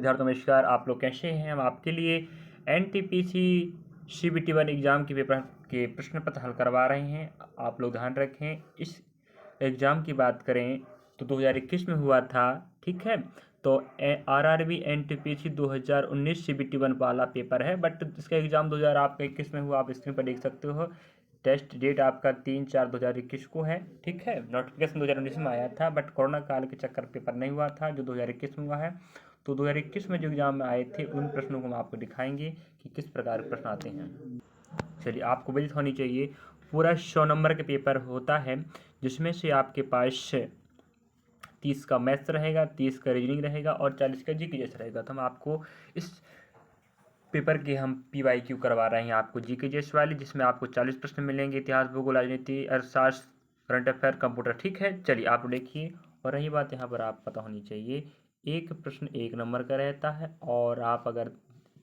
विद्यार्थियों नमस्कार। आप लोग कैसे हैं? हम आपके लिए एनटीपीसी CBT1 एग्ज़ाम के पेपर के प्रश्न पत्र हल करवा रहे हैं। आप लोग ध्यान रखें, इस एग्ज़ाम की बात करें तो 2021 में हुआ था, ठीक है। तो RRB NTPC 2019 CBT1 वाला पेपर है, बट इसका एग्ज़ाम 2021 में हुआ। आप स्क्रीन पर देख सकते हो। टेस्ट डेट आपका 3/4/2021 को है, ठीक है। नोटिफिकेशन 2019 में आया था, बट कोरोना काल के चक्कर पेपर नहीं हुआ था, जो 2021 में हुआ है। तो 2021 में जो एग्ज़ाम में आए थे उन प्रश्नों को हम आपको दिखाएंगे कि किस प्रकार के प्रश्न आते हैं। चलिए, आपको विदित होनी चाहिए, पूरा 100 नंबर के पेपर होता है, जिसमें से आपके पास 30 का मैथ्स रहेगा, 30 का रीजनिंग रहेगा और 40 का जीके जैसा रहेगा। तो हम आपको इस पेपर के हम PYQ करवा रहे हैं आपको जीके जेस वाली, जिसमें आपको 40 प्रश्न मिलेंगे। इतिहास, भूगोल, राजनीति, अर्थशास्त्र, करंट अफेयर, कंप्यूटर, ठीक है। चलिए, आप देखिए। और रही बात, यहाँ पर आप पता होनी चाहिए, एक प्रश्न 1 नंबर का रहता है, और आप अगर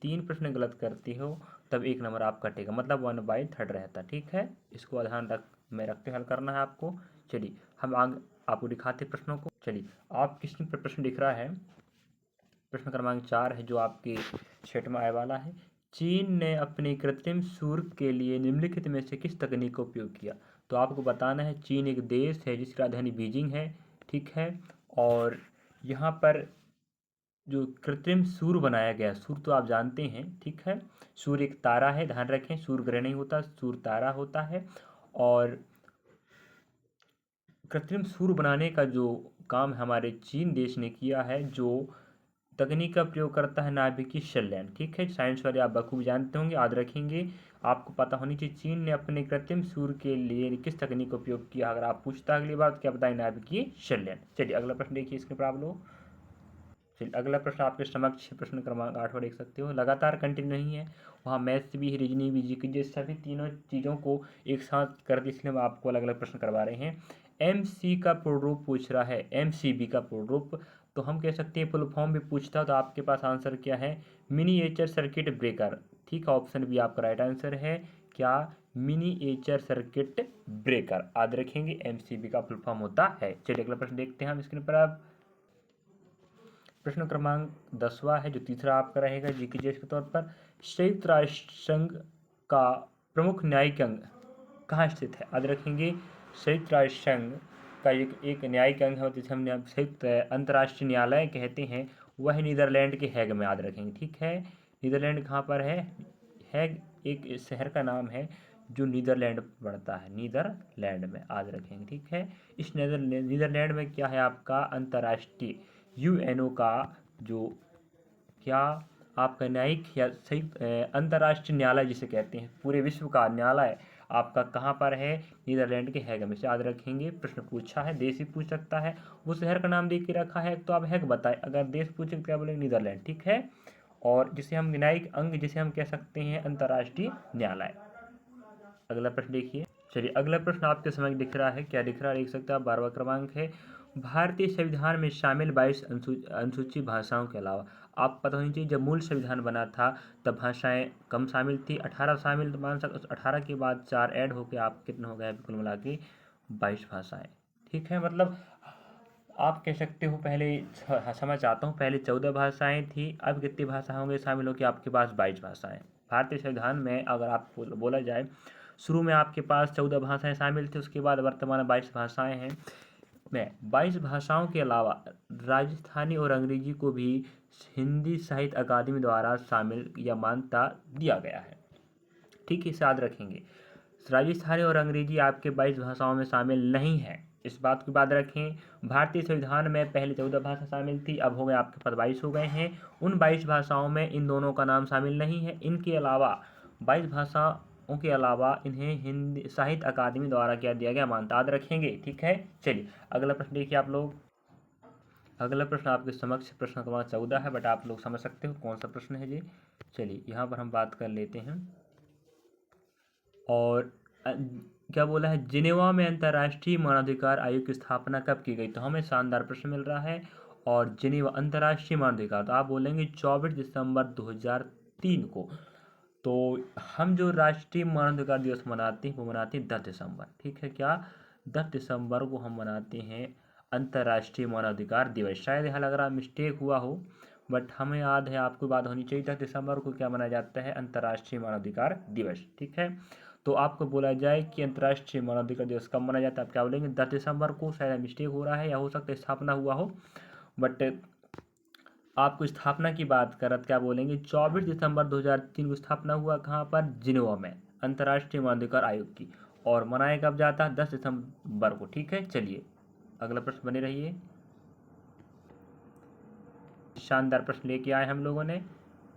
3 प्रश्न गलत करते हो तब 1 नंबर आप कटेगा, मतलब 1/3 रहता, ठीक है। इसको ध्यान रखते हल करना है आपको। चलिए, हम आगे आपको दिखाते प्रश्नों को। चलिए, आप किस पर प्रश्न दिख रहा है? प्रश्न क्रमांक 4 है, जो आपके सेट में आने वाला है। चीन ने अपने कृत्रिम सूर्य के लिए निम्नलिखित में से किस तकनीक का उपयोग किया? तो आपको बताना है, चीन एक देश है जिसकी राजधानी बीजिंग है, ठीक है। और यहाँ पर जो कृत्रिम सूर्य बनाया गया, सूर्य तो आप जानते हैं, ठीक है। सूर्य एक तारा है, ध्यान रखें, सूर्य ग्रह नहीं होता, सूर्य तारा होता है। और कृत्रिम सूर्य बनाने का जो काम हमारे चीन देश ने किया है, जो तकनीक का प्रयोग करता है नाभिकीय संलयन, ठीक है। साइंस वाले आप बखूबी जानते होंगे, याद रखेंगे, आपको पता होनी चाहिए। चीन ने अपने कृत्रिम सूर्य के लिए किस तकनीक का उपयोग किया? अगर आप पूछता अगली बार तो क्या बताएं? नाभिकीय संलयन। चलिए, अगला प्रश्न देखिए इसके पर आप लोग। चलिए, अगला प्रश्न आपके समक्ष प्रश्न क्रमांक 8 देख सकते हो। लगातार कंटिन्यू नहीं है, वहाँ मैथ्स भी, रीजनिंग भी, जीके, सभी तीनों चीज़ों को एक साथ कर दी, इसलिए हम आपको अलग अलग प्रश्न करवा रहे हैं। MC का पूर्ण रूप पूछ रहा है, MCB का पूर्ण रूप, तो हम कह सकते हैं फुल फॉर्म भी पूछता, तो आपके पास आंसर क्या है? मिनिएचर सर्किट ब्रेकर, ठीक है। ऑप्शन बी आपका राइट आंसर है। क्या? मिनिएचर सर्किट ब्रेकर, याद रखेंगे, MCB का फुल फॉर्म होता है। चलिए, अगला प्रश्न देखते हैं हम स्क्रीन पर। आप प्रश्न क्रमांक 10वां है, जो तीसरा आपका रहेगा जीके जेस के तौर पर। संयुक्त राष्ट्र संघ का प्रमुख न्यायिक अंग कहाँ स्थित है? याद रखेंगे, संयुक्त राष्ट्र संघ का एक न्यायिक अंग है, जिसे हम संयुक्त अंतर्राष्ट्रीय न्यायालय कहते हैं, वह नीदरलैंड के हैग में, याद रखेंगे, ठीक है। नीदरलैंड कहाँ पर है? हैग एक शहर का नाम है जो नीदरलैंड पड़ता है, नीदरलैंड में, याद रखेंगे, ठीक है। इस नीदरलैंड में क्या है आपका? अंतर्राष्ट्रीय UNO का जो क्या आपका न्यायिक या सही अंतर्राष्ट्रीय न्यायालय जिसे कहते हैं, पूरे विश्व का न्यायालय आपका कहाँ पर है? नीदरलैंड के हैग में, से याद रखेंगे। प्रश्न पूछा है, देश भी पूछ सकता है, वो शहर का नाम दे के रखा है, तो आप हैग बताएं। अगर देश पूछे तो क्या बोलेंगे? नीदरलैंड, ठीक है। और जिसे हम न्यायिक अंग, जिसे हम कह सकते हैं अंतर्राष्ट्रीय न्यायालय। अगला प्रश्न देखिए। चलिए, अगला प्रश्न आपके समझ दिख रहा है, क्या दिख रहा है देख सकते हैं आप। 12वां क्रमांक है, भारतीय संविधान में शामिल 22 अनुसूचित भाषाओं के अलावा, आप पता होनी चाहिए, जब मूल संविधान बना था तब भाषाएं कम शामिल थी, 18 शामिल मान सकते, 18 के बाद 4 ऐड होकर आप कितना हो गया कुल मिला के 22 भाषाएं, ठीक है। मतलब आप कह सकते हो, पहले समझ आता हूँ, पहले 14 भाषाएं थी, अब कितनी भाषा होंगे शामिल होकर आपके पास? 22 भाषाएं। भारतीय संविधान में अगर आप बोला जाए, शुरू में आपके पास 14 भाषाएं शामिल थी, उसके बाद वर्तमान में 22 भाषाएं हैं। में 22 भाषाओं के अलावा राजस्थानी और अंग्रेजी को भी हिंदी साहित्य अकादमी द्वारा शामिल या मान्यता दिया गया है, ठीक है, इसे याद रखेंगे। राजस्थानी और अंग्रेजी आपके 22 भाषाओं में शामिल नहीं है, इस बात की याद रखें। भारतीय संविधान में पहले 14 भाषा शामिल थी, अब हो गए आपके पास 22 हो गए हैं। उन 22 भाषाओं में इन दोनों का नाम शामिल नहीं है। इनके अलावा 22 भाषाओं के अलावा इन्हें हिंदी साहित्य अकादमी द्वारा क्या दिया गया? मान्यता, याद रखेंगे, ठीक है। चलिए, अगला प्रश्न देखिए आप लोग। अगला प्रश्न आपके समक्ष प्रश्न क्रमांक 14 है, बट आप लोग समझ सकते हो कौन सा प्रश्न है जी। चलिए, यहाँ पर हम बात कर लेते हैं। और क्या बोला है? जिनेवा में अंतर्राष्ट्रीय मानवाधिकार आयोग की स्थापना कब की गई? तो हमें शानदार प्रश्न मिल रहा है। और जिनेवा अंतर्राष्ट्रीय मानवाधिकार, तो आप बोलेंगे 24 दिसंबर 2003 को। तो हम जो राष्ट्रीय मानवाधिकार दिवस मनाते हैं वो मनाते हैं 10 दिसंबर, ठीक है। क्या? 10 दिसंबर को हम मनाते हैं अंतर्राष्ट्रीय मानवाधिकार दिवस। शायद यहाँ लग रहा मिस्टेक हुआ हो, बट हमें याद है, आपको बात होनी चाहिए, 10 दिसंबर को क्या मनाया जाता है, अंतर्राष्ट्रीय मानवाधिकार दिवस। ठीक है, तो आपको बोला जाए कि अंतर्राष्ट्रीय मानवाधिकार दिवस कब मनाया जाता है, आप क्या बोलेंगे, 10 दिसंबर को। शायद मिस्टेक हो रहा है या हो सकता है स्थापना हुआ हो, बट आपको स्थापना की बात कर क्या बोलेंगे, 24 दिसंबर 2003 को स्थापना हुआ, कहाँ पर, जिनेवा में, अंतर्राष्ट्रीय मानवाधिकार आयोग की। और मनाया कब जाता है, 10 दिसंबर को। ठीक है, चलिए अगला प्रश्न बने रहिए। शानदार प्रश्न लेके आए हम लोगों ने।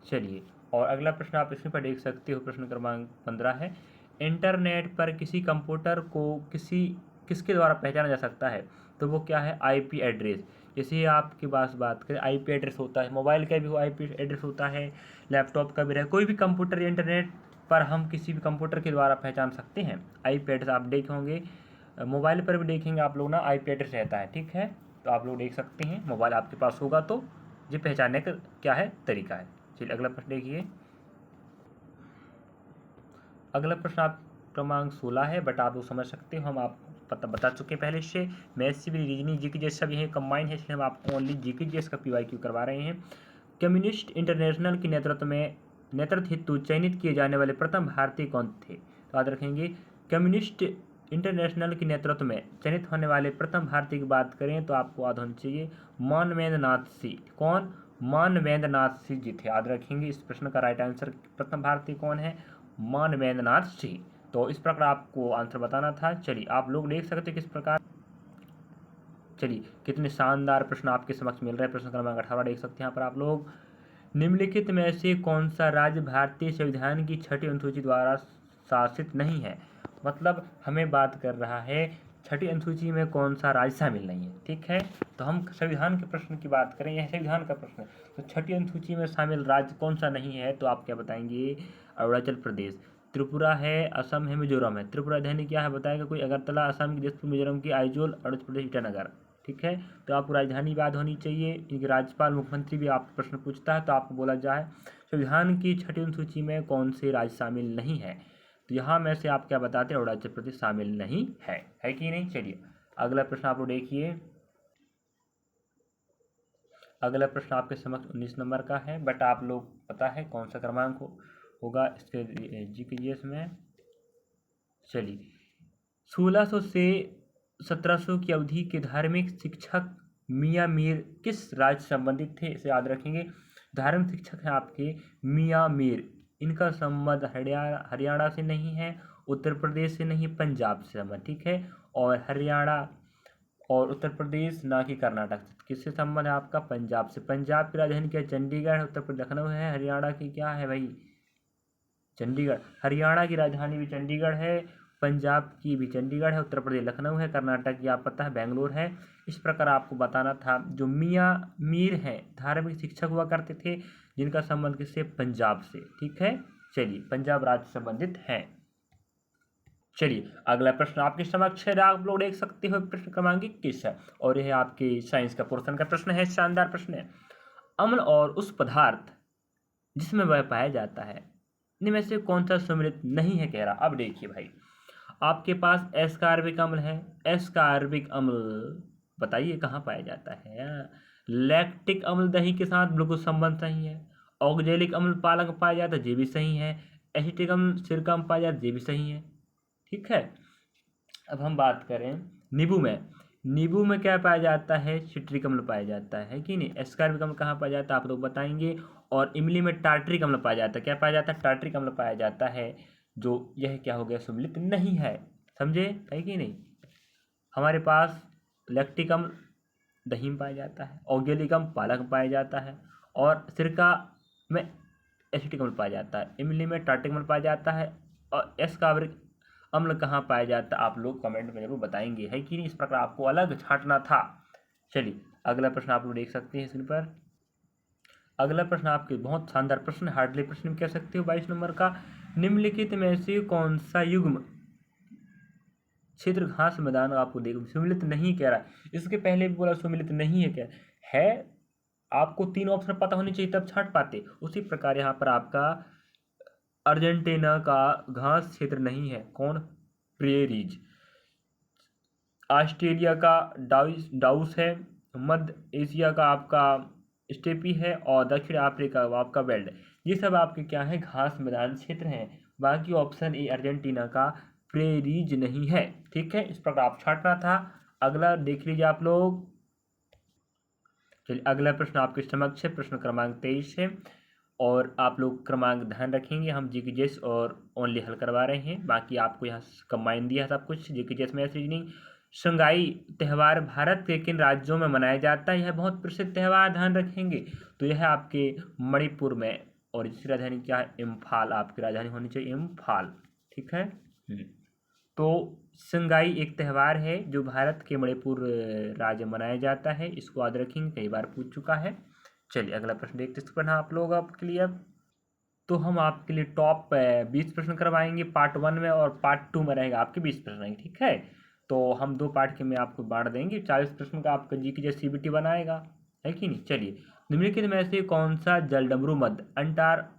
चलिए, और अगला प्रश्न आप इसमें पर देख सकते हो, प्रश्न क्रमांक 15 है, इंटरनेट पर किसी कंप्यूटर को किसके द्वारा पहचाना जा सकता है, तो वो क्या है, आईपी एड्रेस। जैसे आपके पास बात करें, आईपी एड्रेस होता है, मोबाइल का भी आईपी एड्रेस होता है, लैपटॉप का भी रहे, कोई भी कंप्यूटर या इंटरनेट पर हम किसी भी कंप्यूटर के द्वारा पहचान सकते हैं। आईपी एड्रेस आप देखे होंगे, मोबाइल पर भी देखेंगे आप लोग ना, आईपी एड्रेस रहता है। ठीक है, तो आप लोग देख सकते हैं, मोबाइल आपके पास होगा तो ये पहचानने का क्या है, तरीका है। चलिए अगला प्रश्न देखिए। अगला प्रश्न आप क्रमांक 16 है, बट आप लोग समझ सकते हो, हम आप बता चुके हैं पहले से। मैथ्स से भी रीजनिंग जीके जैसा सब यही कंबाइन है, इसलिए हम आपको ओनली जीके जैस का पीवाईक्यू करवा रहे हैं। कम्युनिस्ट इंटरनेशनल के नेतृत्व हेतु चयनित किए जाने वाले प्रथम भारतीय कौन थे, तो याद रखेंगे, कम्युनिस्ट इंटरनेशनल के नेतृत्व में चयनित होने वाले प्रथम भारतीय की बात करें तो आपको याद होनी चाहिए, मानवेंद्र नाथ सिंह। कौन, मानवेंद्र नाथ सिंह जी थे, याद रखेंगे। इस प्रश्न का राइट आंसर, प्रथम भारतीय कौन है, मानवेंद्र नाथ सिंह। तो इस प्रकार आपको आंसर बताना था। चलिए आप लोग देख सकते किस प्रकार, चलिए कितने शानदार प्रश्न आपके समक्ष मिल रहे हैं। प्रश्न क्रमांक 18 देख सकते हैं यहाँ पर आप लोग, निम्नलिखित में से कौन सा राज्य भारतीय संविधान की 6ठी अनुसूची द्वारा शासित नहीं है। मतलब हमें बात कर रहा है 6ठी अनुसूची में कौन सा राज्य शामिल नहीं है। ठीक है, तो हम संविधान के प्रश्न की बात करें, यह संविधान का प्रश्न है, तो 6ठी अनुसूची में शामिल राज्य कौन सा नहीं है, तो आप क्या बताएंगे, अरुणाचल प्रदेश, त्रिपुरा है, असम है, मिजोरम है। त्रिपुरा राजधानी क्या है बताएगा कोई, अगरतला, असम की दिसपुर, मिजोरम की आइजोल, अरुणाचल प्रदेश ईटानगर। ठीक है, तो आपको राजधानी याद होनी चाहिए, क्योंकि राज्यपाल मुख्यमंत्री भी आपको प्रश्न पूछता है, तो आपको बोला जाए संविधान की 6ठी अनुसूची में कौन से राज्य शामिल नहीं है, तो यहाँ में से आप क्या बताते हैं, अरुणाचल प्रदेश शामिल नहीं है कि नहीं। चलिए अगला प्रश्न आप लोग देखिए। अगला प्रश्न आपके समक्ष 19 नंबर का है, बट आप लोग पता है कौन सा क्रमांक होगा इसके जीकेजीएस में। चलिए 1600 से 1700 की अवधि के धार्मिक शिक्षक मियाँ मीर किस राज्य से संबंधित थे, इसे याद रखेंगे। धार्मिक शिक्षक हैं आपके मियाँ मीर, इनका संबंध हरियाणा से नहीं है, उत्तर प्रदेश से नहीं, पंजाब से संबंध। ठीक है, और हरियाणा और उत्तर प्रदेश ना कि कर्नाटक से, किससे संबंध है आपका, पंजाब से। पंजाब की राजधानी क्या है, चंडीगढ़ है, उत्तर प्रदेश लखनऊ है, हरियाणा की क्या है भाई, चंडीगढ़। हरियाणा की राजधानी भी चंडीगढ़ है, पंजाब की भी चंडीगढ़ है, उत्तर प्रदेश लखनऊ है, कर्नाटक की आप पता है बेंगलोर है। इस प्रकार आपको बताना था। जो मियाँ मीर हैं धार्मिक शिक्षक हुआ करते थे, जिनका संबंध किससे, पंजाब से। ठीक है, चलिए पंजाब राज्य से संबंधित हैं। चलिए अगला प्रश्न आपके समक्ष है, आप लोग देख सकते हो, प्रश्न क्रमांक 21 है, और यह आपके साइंस का पोर्शन का प्रश्न है। शानदार प्रश्न है, अम्ल और उस पदार्थ जिसमें वह पाया जाता है, इनमें से कौन सा सम्मिलित नहीं है, कह रहा। अब देखिए भाई, आपके पास एस्कार्बिक अम्ल है, एस्कार्बिक अम्ल बताइए कहाँ पाया जाता है। लैक्टिक अम्ल दही के साथ बिल्कुल संबंध सही है, ऑक्जेलिक अम्ल पालक में पाया जाता है, ये भी सही है, एसिटिक अम्ल सिरका में पाया जाता है, ये भी सही है। ठीक है, अब हम बात करें नींबू में, नींबू में क्या पाया जाता है, सिट्रिक अम्ल पाया जाता है कि नहीं। एस्कार्बिक अम्ल कहाँ पाया जाता है आप लोग बताएंगे। और इमली में टार्ट्रिक अम्ल पाया जाता है, क्या पाया जाता है, टार्ट्रिक अम्ल पाया जाता है, जो यह क्या हो गया, सम्मिलित नहीं है। समझे है कि नहीं। हमारे पास लैक्टिक अम्ल दही में पाया जाता है, ऑक्जेलिक अम्ल पालक में पाया जाता है, और सिरका में एसिटिक अम्ल पाया जाता है, इमली में टार्ट्रिक अम्ल पाया जाता है, और एस्कार्बिक अम्ल कहाँ पाया जाता है आप लोग कमेंट में जरूर बताएंगे, है कि नहीं। इस प्रकार आपको अलग छांटना था। चलिए अगला प्रश्न आप लोग देख सकते हैं स्क्रीन पर। अगला प्रश्न आपके बहुत शानदार प्रश्न, हार्डली प्रश्न भी कह सकते हो, 22 नंबर का, निम्नलिखित में से कौन सा युग्म क्षेत्र घास मैदान आपको देखो सम्मिलित नहीं कह रहा है। इसके पहले भी बोला सम्मिलित नहीं है, क्या है, आपको 3 ऑप्शन पता होनी चाहिए तब छांट पाते। उसी प्रकार यहाँ पर आपका अर्जेंटीना का घास क्षेत्र नहीं है, कौन, प्रेरीज। ऑस्ट्रेलिया का डाउस है, मध्य एशिया का आपका स्टेपी है और दक्षिण अफ्रीका आपका बेल्ट, ये सब आपके क्या है, घास मैदान क्षेत्र हैं। बाकी ऑप्शन ए अर्जेंटीना का प्रेरीज नहीं है। ठीक है, इस प्रकार आप छांटना था। अगला देख लीजिए आप लोग। चलिए अगला प्रश्न आपके समक्ष है, प्रश्न क्रमांक 23 है और आप लोग क्रमांक ध्यान रखेंगे। हम जीके जेस और ओनली हल करवा रहे हैं, बाकी आपको यहाँ कंबाइन दिया है सब कुछ, जीके जेस में रीजनिंग। संगाई त्यौहार भारत के किन राज्यों में मनाया जाता है? यह बहुत प्रसिद्ध त्यौहार, ध्यान रखेंगे। तो यह आपके मणिपुर में, और इसकी राजधानी क्या है? इम्फाल, आपकी राजधानी होनी चाहिए इम्फाल। ठीक है। तो संगाई एक त्यौहार है जो भारत के मणिपुर राज्य में मनाया जाता है, इसको याद रखेंगे, कई बार पूछ चुका है। चलिए अगला प्रश्न देखते हैं, पढ़ना आप लोग आपके लिए। अब तो हम आपके लिए टॉप 20 प्रश्न करवाएंगे पार्ट 1 में, और पार्ट 2 में रहेगा आपके 20 प्रश्न रहेंगे। ठीक है, तो हम 2 पार्ट के में आपको बांट देंगे। 40 प्रश्न का आपका जी के जैसे सीबीटी बनाएगा, है कि नहीं। चलिए, निम्नलिखित में से कौन सा जलडमरू मध्य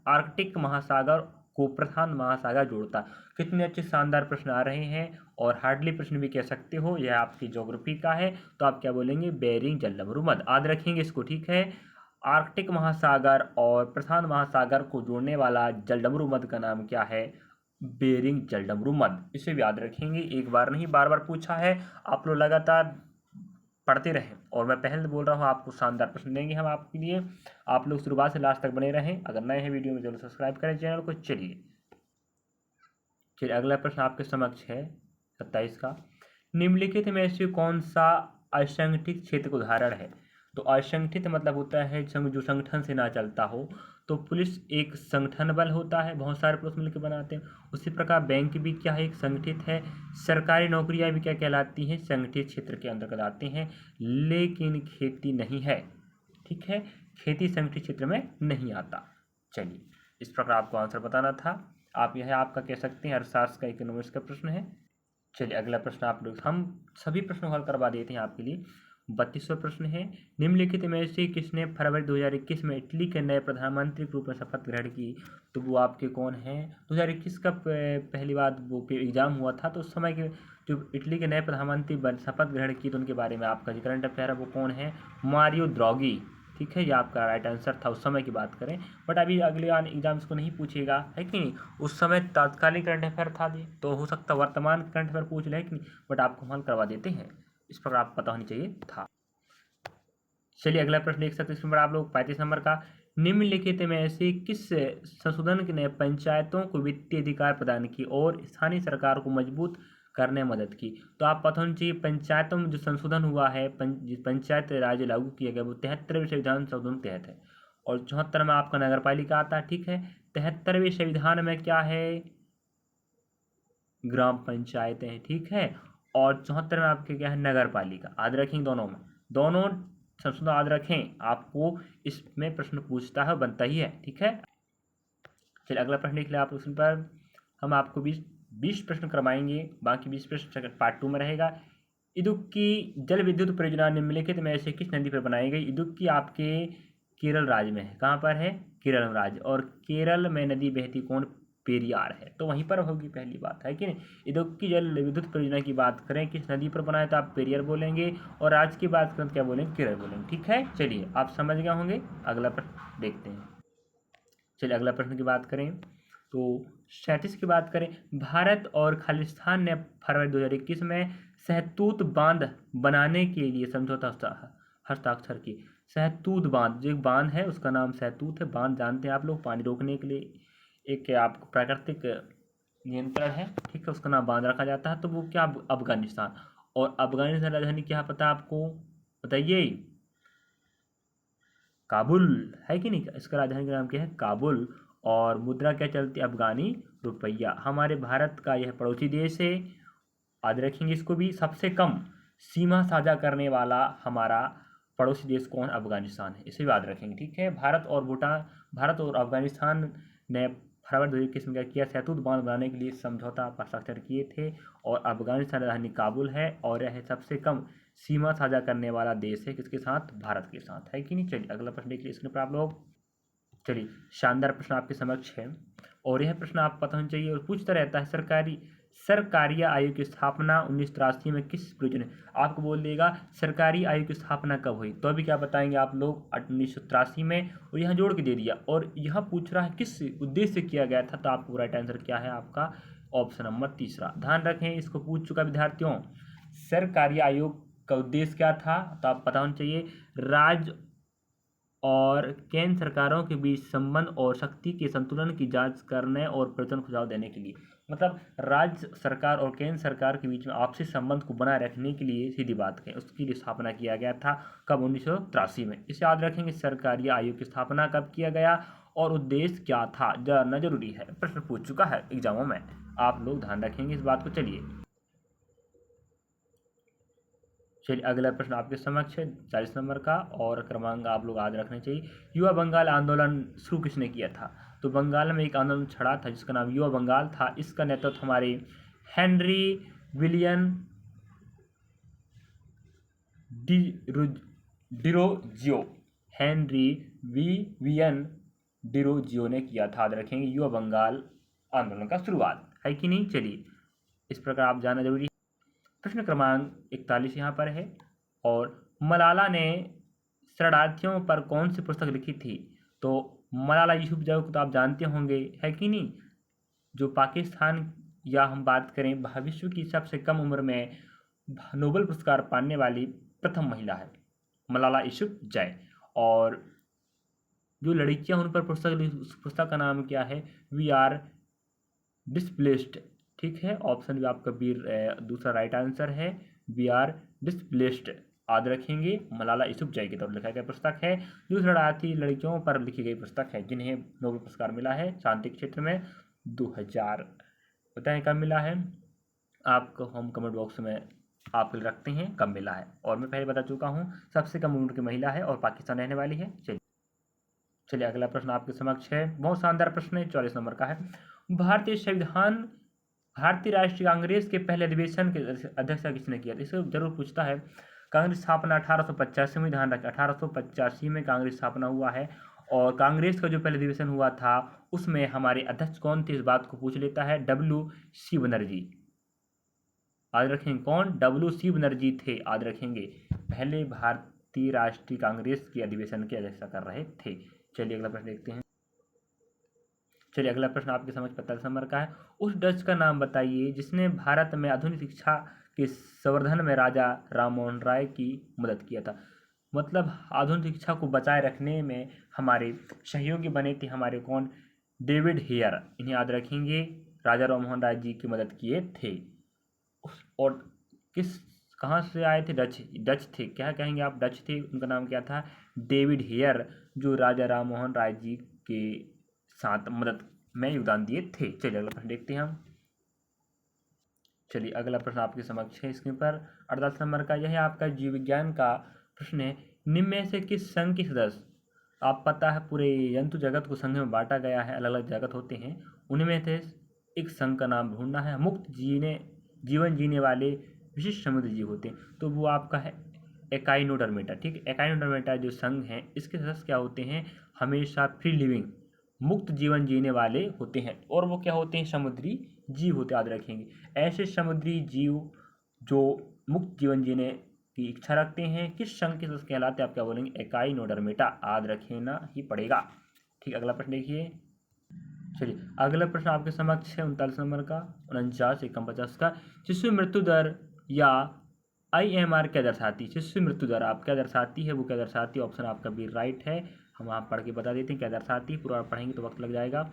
आर्कटिक महासागर को प्रशांत महासागर जोड़ता? कितने अच्छे शानदार प्रश्न आ रहे हैं, और हार्डली प्रश्न भी कह सकते हो। यह आपकी ज्योग्राफी का है, तो आप क्या बोलेंगे? बेरिंग जलडमरू मध्य, याद रखेंगे इसको। ठीक है, आर्कटिक महासागर और प्रशांत महासागर को जोड़ने वाला जलडमरू मध्य का नाम क्या है? बेरिंग जलडमरू मध्य, इसे भी याद रखेंगे। एक बार नहीं, बार बार पूछा है, आप लोग लगातार पढ़ते रहें। और मैं पहले बोल रहा हूँ, आपको शानदार प्रश्न देंगे हम आपके लिए। आप लोग शुरुआत से लास्ट तक बने रहें। अगर नए हैं वीडियो में जरूर सब्सक्राइब करें चैनल को। चलिए अगला प्रश्न आपके समक्ष है 27 का। निम्नलिखित में से कौन सा असंगठित क्षेत्र का उदाहरण है? तो असंगठित मतलब होता है जो संगठन से ना चलता हो। तो पुलिस एक संगठन बल होता है, बहुत सारे पुलिस मिलकर बनाते हैं। उसी प्रकार बैंक भी क्या है? एक संगठित है। सरकारी नौकरियां भी क्या कहलाती हैं? संगठित क्षेत्र के अंतर्गत आती हैं, लेकिन खेती नहीं है। ठीक है, खेती संगठित क्षेत्र में नहीं आता। चलिए, इस प्रकार आपको आंसर बताना था। आप यह आपका कह सकते हैं अर्थशास्त्र का इकोनॉमिक्स का प्रश्न है। चलिए अगला प्रश्न आप लोग, हम सभी प्रश्नों हल करवा देते हैं आपके लिए। 32वां प्रश्न है, निम्नलिखित में से किसने फरवरी 2021 में इटली के नए प्रधानमंत्री के रूप में शपथ ग्रहण की? तो वो आपके कौन हैं? 2021 का पहली बार वो एग्जाम हुआ था, तो उस समय के जो इटली के नए प्रधानमंत्री शपथ ग्रहण की, तो उनके बारे में आपका जो करंट अफेयर है वो कौन है? मारियो द्रॉगी। ठीक है, ये आपका राइट आंसर था। उस समय की बात करें, बट अभी अगले एग्जाम्स को नहीं पूछेगा, है कि नहीं। उस समय तात्कालिक करंट अफेयर था जी, तो हो सकता वर्तमान करंट अफेयर पूछ ले, कि नहीं, बट आपको हम हल करवा देते हैं। इस पर आपको पता होनी चाहिए था। चलिए अगला प्रश्न देख सकते हैं, इसमें आप लोग 35 नंबर का। निम्नलिखित में से किस संशोधन ने पंचायतों को वित्तीय अधिकार प्रदान किए और स्थानीय सरकार को मजबूत करने में मदद की? तो आप पता होना चाहिए, पंचायतों में जो संशोधन हुआ है, पंचायत राज लागू किया गया, वो 73वें संविधान संशोधन के तहत है। और 74 में आपका नगर पालिका आता है। ठीक है, 73वें संविधान में क्या है? ग्राम पंचायतें हैं। ठीक है, और 74 में आपके क्या है? नगर पालिका। याद रखेंगे, दोनों में, दोनों संशोधन याद रखें, आपको इसमें प्रश्न पूछता है, बनता ही है। ठीक है, चलिए अगला प्रश्न देख लें आप क्वेश्चन पर। हम आपको 20 प्रश्न करवाएंगे, बाकी 20 प्रश्न पार्ट 2 में रहेगा। इदुक्की जल विद्युत परियोजना निम्नलिखित में से किस नदी पर बनाई गई? इदुक्की आपके केरल राज्य में है। कहाँ पर है? केरल राज्य। और केरल में नदी बहती कौन? पेरियार है, तो वहीं पर होगी पहली बात, है कि नहीं। इदुक्की जल विद्युत परियोजना की बात करें किस नदी पर बनाए, तो आप पेरियार बोलेंगे, और राज्य की बात करें तो क्या बोलेंगे? केरल बोलेंगे। ठीक है, चलिए आप समझ गए होंगे। अगला प्रश्न देखते हैं। चलिए अगला प्रश्न की बात करें, तो 37 की बात करें। भारत और खालिस्तान ने फरवरी 2021 में सहतूत बांध बनाने के लिए समझौता हस्ताक्षर की। सहतूत बांध, जो एक बांध है उसका नाम सहतूत है। बांध जानते हैं आप लोग, पानी रोकने के लिए एक आप प्राकृतिक नियंत्रण है। ठीक है, उसका नाम बांध रखा जाता है। तो वो क्या? अफगानिस्तान। और अफगानिस्तान राजधानी क्या पता आपको? बताइए। काबुल, है कि नहीं। इसका राजधानी का नाम क्या है? काबुल। और मुद्रा क्या चलती है? अफगानी रुपया। हमारे भारत का यह पड़ोसी देश है, याद रखेंगे इसको भी। सबसे कम सीमा साझा करने वाला हमारा पड़ोसी देश कौन? अफगानिस्तान है, इसे भी याद रखेंगे। ठीक है, भारत और अफगानिस्तान ने फरवरी 2021 में क्या किया? सहतूत बांध बनाने के लिए समझौता पर हस्ताक्षर किए थे। और अफगानिस्तान राजधानी काबुल है, और यह सबसे कम सीमा साझा करने वाला देश है, किसके साथ? भारत के साथ, है कि नहीं। चलिए अगला प्रश्न देख लीजिए स्क्रीन पर आप लोग। चलिए शानदार प्रश्न आपके समक्ष है, और यह प्रश्न आप पता होना चाहिए, और पूछता रहता है सरकारी आयोग की स्थापना 1983 में किस प्रयोजन है? आपको बोल देगा सरकारी आयोग की स्थापना कब हुई, तो अभी क्या बताएंगे आप लोग 1983 में, और यहाँ जोड़ के दे दिया। और यहाँ पूछ रहा है किस उद्देश्य से किया गया था, तो आपको राइट आंसर क्या है आपका ऑप्शन नंबर तीसरा। ध्यान रखें, इसको पूछ चुका विद्यार्थियों। सरकारी आयोग का उद्देश्य क्या था, तो आप पता होना चाहिए राज्य और केंद्र सरकारों के बीच संबंध और शक्ति के संतुलन की जांच करने और प्रयोजन सुझाव देने के लिए। मतलब राज्य सरकार और केंद्र सरकार के बीच में आपसी संबंध को बनाए रखने के लिए, सीधी बात है, उसकी लिए स्थापना किया गया था। कब? 1983 में। इसे याद रखेंगे, सरकारी आयोग की स्थापना कब किया गया और उद्देश्य क्या था, जानना जरूरी है, प्रश्न पूछ चुका है एग्जामों में, आप लोग ध्यान रखेंगे इस बात को। चलिए अगला प्रश्न आपके समक्ष है 40 नंबर का, और क्रमांक आप लोग याद रखने चाहिए। युवा बंगाल आंदोलन शुरू किसने किया था? तो बंगाल में एक आंदोलन छड़ा था जिसका नाम युवा बंगाल था। इसका नेतृत्व हमारे Henry Vivian Derozio Henry Vivian Derozio ने किया था। याद रखेंगे, युवा बंगाल आंदोलन का शुरुआत है कि नहीं। चलिए, इस प्रकार आप जानना जरूरी है। प्रश्न क्रमांक 41 यहाँ पर है, और मलाला ने शरणार्थियों पर कौन सी पुस्तक लिखी थी? तो मलाला यूसुफजई को तो आप जानते होंगे, है कि नहीं, जो पाकिस्तान, या हम बात करें विश्व की सबसे कम उम्र में नोबेल पुरस्कार पाने वाली प्रथम महिला है मलाला यूसुफजई। और जो लड़कियां उन पर पुस्तक का नाम क्या है? We are displaced. ठीक है, ऑप्शन भी आपका बी दूसरा राइट आंसर है, वी आर डिस्प्लेस्ड। याद रखेंगे, मलाला यूसुफजई की तरफ लिखा गया पुस्तक है, जो शरणार्थी लड़कियों पर लिखी गई पुस्तक है, जिन्हें नोबेल पुरस्कार मिला है शांति के क्षेत्र में 2000। बताएं कब मिला है, आपको हम कमेंट बॉक्स में आप रखते हैं कब मिला है। और मैं पहले बता चुका हूँ, सबसे कम उम्र की महिला है और पाकिस्तान रहने वाली है। चलिए अगला प्रश्न आपके समक्ष है, बहुत शानदार प्रश्न है, 44 नंबर का है। भारतीय संविधान, भारतीय राष्ट्रीय कांग्रेस के पहले अधिवेशन के अध्यक्षता किसने किया? इसे जरूर पूछता है। कांग्रेस स्थापना 1885 में, ध्यान रखें 1885 में कांग्रेस स्थापना हुआ है। और कांग्रेस का जो पहले अधिवेशन हुआ था उसमें हमारे अध्यक्ष कौन थे, इस बात को पूछ लेता है, WC बनर्जी। याद रखेंगे कौन? WC बनर्जी थे। याद रखेंगे, पहले भारतीय राष्ट्रीय कांग्रेस के अधिवेशन की अध्यक्षता कर रहे थे। चलिए अगला प्रश्न देखते हैं। चलिए अगला प्रश्न आपके समझ 45 नंबर का है। उस डच का नाम बताइए जिसने भारत में आधुनिक शिक्षा के संवर्धन में राजा राममोहन राय की मदद किया था। मतलब आधुनिक शिक्षा को बचाए रखने में हमारे सहयोगी बने थे हमारे कौन? David Hare. इन्हें याद रखेंगे, राजा राममोहन राय जी की मदद किए थे। और किस, कहाँ से आए थे? डच थे। क्या कहेंगे आप? डच थे। उनका नाम क्या था? डेविड हेयर, जो राजा राममोहन राय जी के साथ मदद में योगदान दिए थे। चलिए अगला प्रश्न देखते हैं हम। चलिए अगला प्रश्न आपके समक्ष है स्क्रीन पर 48 नंबर का। यह आपका जीव विज्ञान का प्रश्न है। निम्न में से किस संघ के सदस्य, आप पता है पूरे जंतु जगत को संघ में बांटा गया है, अलग अलग जगत होते हैं, उनमें से एक संघ का नाम ढूंढना है। मुक्त जीवन जीने वाले विशिष्ट समुद्री जीव होते हैं, तो वो आपका है एकाइनोडर्मेटा। ठीक है, एकाइनोडर्मेटा जो संघ है इसके सदस्य क्या होते हैं? हमेशा फ्री लिविंग, मुक्त जीवन जीने वाले होते हैं। और वो क्या होते हैं? समुद्री जीव होते, याद रखेंगे। ऐसे समुद्री जीव जो मुक्त जीवन जीने की इच्छा रखते हैं किस संघ के सदस्य कहलाते हैं? आप क्या बोलेंगे? एकाइनोडर्मेटा। याद रखना ही पड़ेगा। ठीक, अगला प्रश्न देखिए। चलिए अगला प्रश्न आपके समक्ष है 39 नंबर का, 49 एकम 50 का। शिशु मृत्यु दर या IMR क्या दर्शाती है? शिशु मृत्यु दर आप क्या दर्शाती है, वो क्या दर्शाती है? ऑप्शन आपका भी राइट है, हम आप पढ़ के बता देते हैं क्या दर्शाती है, पूरा पढ़ेंगे तो वक्त लग जाएगा।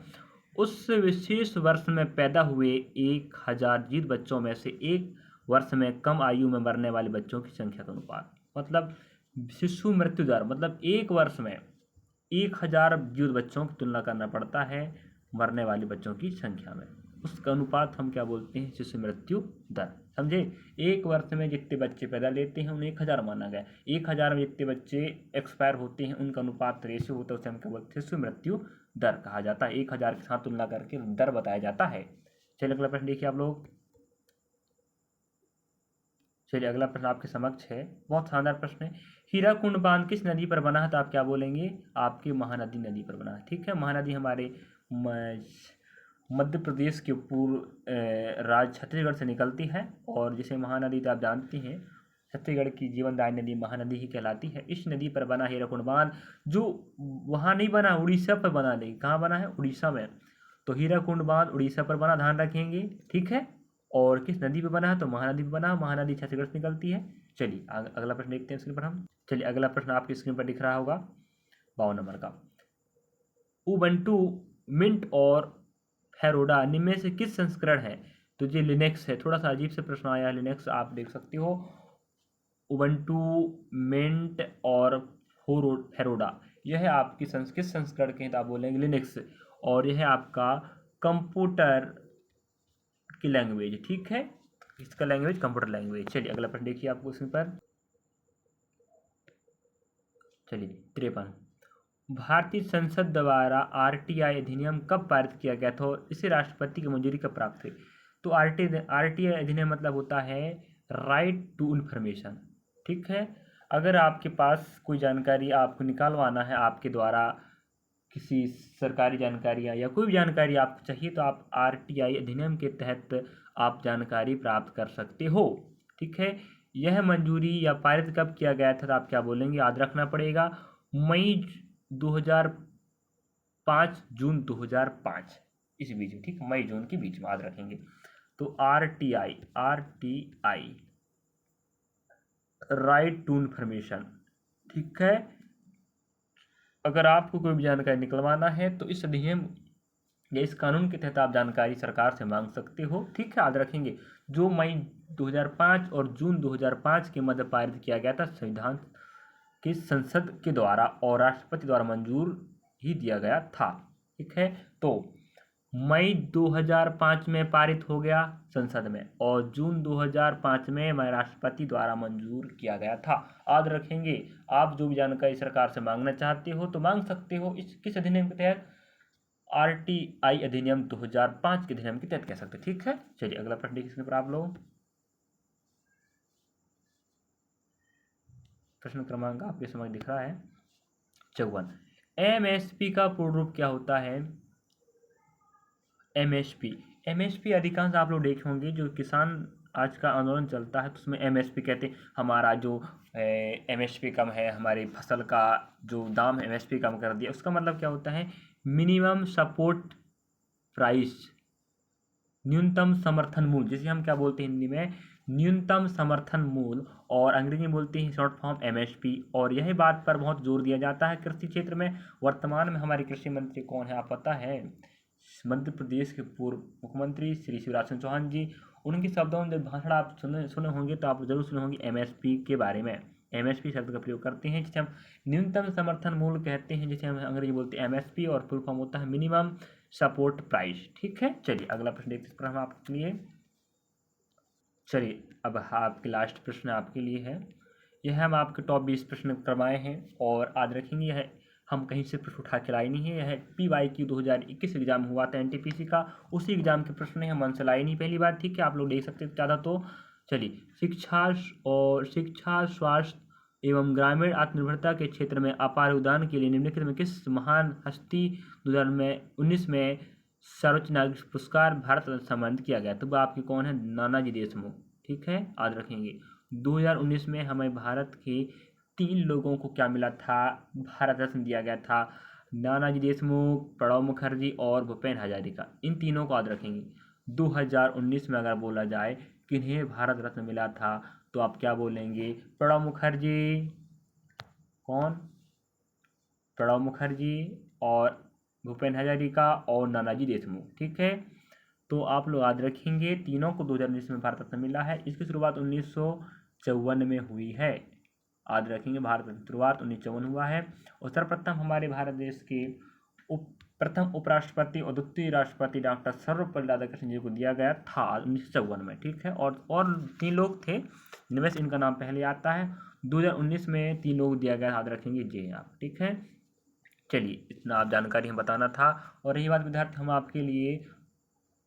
उस विशेष वर्ष में पैदा हुए 1000 जीवित बच्चों में से एक वर्ष में कम आयु में मरने वाले बच्चों की संख्या का अनुपात। मतलब शिशु मृत्यु दर, मतलब एक वर्ष में 1000 जीवित बच्चों की तुलना करना पड़ता है मरने वाले बच्चों की संख्या में, उसका अनुपात हम क्या बोलते हैं? शिशु मृत्यु दर। समझे? एक वर्ष में जितने बच्चे पैदा लेते हैं उन्हें 1000 माना गया, 1000 में जितने बच्चे एक्सपायर होते हैं उनका अनुपात रेशियो होता है, उसे हम क्या बोलते हैं? शिशु मृत्यु दर कहा जाता है। 1000 के साथ तुलना करके दर बताया जाता है। चलिए अगला प्रश्न देखिए आप लोग। चलिए अगला प्रश्न आपके समक्ष है, बहुत शानदार प्रश्न है। हीराकुंड बांध किस नदी पर बना है? तो आप क्या बोलेंगे? आपकी महानदी नदी पर बना है। ठीक है, महानदी हमारे मध्य प्रदेश के पूर्व राज्य छत्तीसगढ़ से निकलती है और जिसे महानदी तो आप जानते हैं, छत्तीसगढ़ की जीवनदायी नदी महानदी ही कहलाती है। इस नदी पर बना हीराकुंड बांध, जो वहाँ नहीं बना, उड़ीसा पर बना, नहीं कहाँ बना है, उड़ीसा में। तो हीराकुंड बांध उड़ीसा पर बना, ध्यान रखेंगे, ठीक है। और किस नदी पे बना है, तो महानदी पे बना, महानदी छत्तीसगढ़ से निकलती है। चलिए अगला प्रश्न देखते हैं स्क्रीन पर हम। चलिए अगला प्रश्न आपकी स्क्रीन पर दिख रहा होगा 52 नंबर का। उबंटू, मिंट और फेरोडा निम्न में से किस संस्करण है, तो ये लिनक्स है। थोड़ा सा अजीब से प्रश्न आया है, लिनक्स आप देख सकते हो। उबंटू, मिंट और फेरोडा, यह है आपकी किस संस्करण के हैं, तो आप बोलेंगे लिनक्स। और यह है आपका कंप्यूटर की लैंग्वेज, ठीक है, इसका लैंग्वेज कंप्यूटर लैंग्वेज। चलिए अगला प्रश्न देखिए आपको इसमें पर। चलिए 53, भारतीय संसद द्वारा आरटीआई अधिनियम कब पारित किया गया था और इसे राष्ट्रपति की मंजूरी कब प्राप्त हुई। तो आरटीआई अधिनियम मतलब होता है राइट टू इन्फॉर्मेशन, ठीक है। अगर आपके पास कोई जानकारी आपको निकालवाना है, आपके द्वारा किसी सरकारी जानकारी या कोई भी जानकारी आपको चाहिए, तो आप आरटीआई अधिनियम के तहत आप जानकारी प्राप्त कर सकते हो, ठीक है। यह मंजूरी या पारित कब किया गया था, तो आप क्या बोलेंगे, याद रखना पड़ेगा, मई 2005, जून 2005, इस बीच में, ठीक, मई जून के बीच में, याद रखेंगे। तो आरटीआई राइट टू इन्फॉर्मेशन, ठीक है। अगर आपको कोई भी जानकारी निकलवाना है तो इस अधिनियम या इस कानून के तहत आप जानकारी सरकार से मांग सकते हो, ठीक है, याद रखेंगे। जो मई 2005 और जून 2005 के मध्य पारित किया गया था संविधान के संसद के द्वारा और राष्ट्रपति द्वारा मंजूर ही दिया गया था, ठीक है। तो मई 2005 में पारित हो गया संसद में और जून 2005 में राष्ट्रपति द्वारा मंजूर किया गया था, याद रखेंगे। आप जो भी जानकारी सरकार से मांगना चाहते हो तो मांग सकते हो इस किस अधिनियम के तहत, आरटीआई अधिनियम 2005 के अधिनियम के तहत कह सकते, ठीक है। चलिए अगला प्रश्न देखिए इसमें पर आप लोग। प्रश्न क्रमांक आपके समझ दिख रहा है 54। एमएसपी का पूर्ण रूप क्या होता है। एमएसपी अधिकांश आप लोग देखे होंगे, जो किसान आज का आंदोलन चलता है तो उसमें एमएसपी कहते हैं, हमारा जो एमएसपी कम है, हमारी फसल का जो दाम है एमएसपी कम कर दिया। उसका मतलब क्या होता है, मिनिमम सपोर्ट प्राइस, न्यूनतम समर्थन मूल्य, जिसे हम क्या बोलते हैं हिंदी में, न्यूनतम समर्थन मूल्य, और अंग्रेजी में बोलते हैं शॉर्ट फॉर्म एमएसपी। और यही बात पर बहुत जोर दिया जाता है कृषि क्षेत्र में। वर्तमान में हमारे कृषि मंत्री कौन है, आप पता है, मध्य प्रदेश के पूर्व मुख्यमंत्री श्री शिवराज सिंह चौहान जी। उनके शब्दों में जब भाषण आप सुने होंगे तो आप जरूर सुने होंगे एमएसपी के बारे में। एमएसपी शब्द का प्रयोग करते हैं, जिसे हम न्यूनतम समर्थन मूल्य कहते हैं, जिसे हम अंग्रेजी बोलते हैं एमएसपी, और फुल फॉर्म होता है मिनिमम सपोर्ट प्राइस, ठीक है। चलिए अगला प्रश्न देखते हैं हम आपके लिए। चलिए अब आपके लास्ट प्रश्न आपके लिए है। यह हम आपके टॉप 20 प्रश्न करवाए हैं और आज रखेंगे, यह हम कहीं से प्रश्न उठा के लाए नहीं है। यह PYQ 2021 एग्जाम हुआ था NTPC का, उसी एग्जाम के प्रश्न है, हम मन से लाए नहीं पहली बार, ठीक है। आप लोग देख सकते ज़्यादा। तो चलिए, शिक्षा स्वास्थ्य एवं ग्रामीण आत्मनिर्भरता के क्षेत्र में अपार योगदान के लिए निम्नलिखित में किस महान हस्ती 2019 में सर्वोच्च नागरिक पुरस्कार भारत रत्न सम्मानित किया गया। तो वह आपके कौन है, नानाजी देशमुख, ठीक है, याद रखेंगे। 2019 में हमें भारत के 3 लोगों को क्या मिला था, भारत रत्न दिया गया था, नानाजी देशमुख, प्रणब मुखर्जी और भूपेन हजारिका, इन तीनों को याद रखेंगे। 2019 में अगर बोला जाए किन्हें भारत रत्न मिला था, तो आप क्या बोलेंगे, प्रणब मुखर्जी, कौन, प्रणब मुखर्जी और भूपेन हजारिका और नानाजी देशमुख, ठीक है। तो आप लोग याद रखेंगे तीनों को 2019 में भारत रत्न मिला है। इसकी शुरुआत 1954 में हुई है, याद रखेंगे, भारत रत्न शुरुआत 1954 हुआ है। और सर्वप्रथम हमारे भारत देश के प्रथम उपराष्ट्रपति और द्वितीय राष्ट्रपति डॉक्टर सर्वपल्ली राधाकृष्णन जी को दिया गया था 1954 में, ठीक है। और 3 लोग थे जिनमें से इनका नाम पहले आता है। 2019 में 3 लोग दिया गया, याद रखेंगे जी आप, ठीक है। चलिए इतना आप जानकारी हम बताना था। और रही बात विद्यार्थी, हम आपके लिए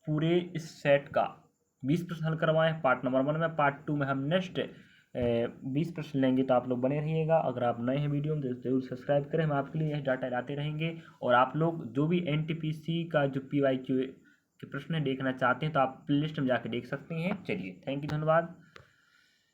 पूरे इस सेट का 20 प्रश्न हल करवाए हैं पार्ट नंबर 1 में। पार्ट 2 में हम नेक्स्ट 20 प्रश्न लेंगे, तो आप लोग बने रहिएगा। अगर आप नए हैं वीडियो में तो जरूर सब्सक्राइब करें, हम आपके लिए यह डाटा लाते रहेंगे। और आप लोग जो भी NTPC का जो PYQ के प्रश्न देखना चाहते हैं तो आप प्ले लिस्ट में जाकर देख सकते हैं। चलिए, थैंक यू, धन्यवाद।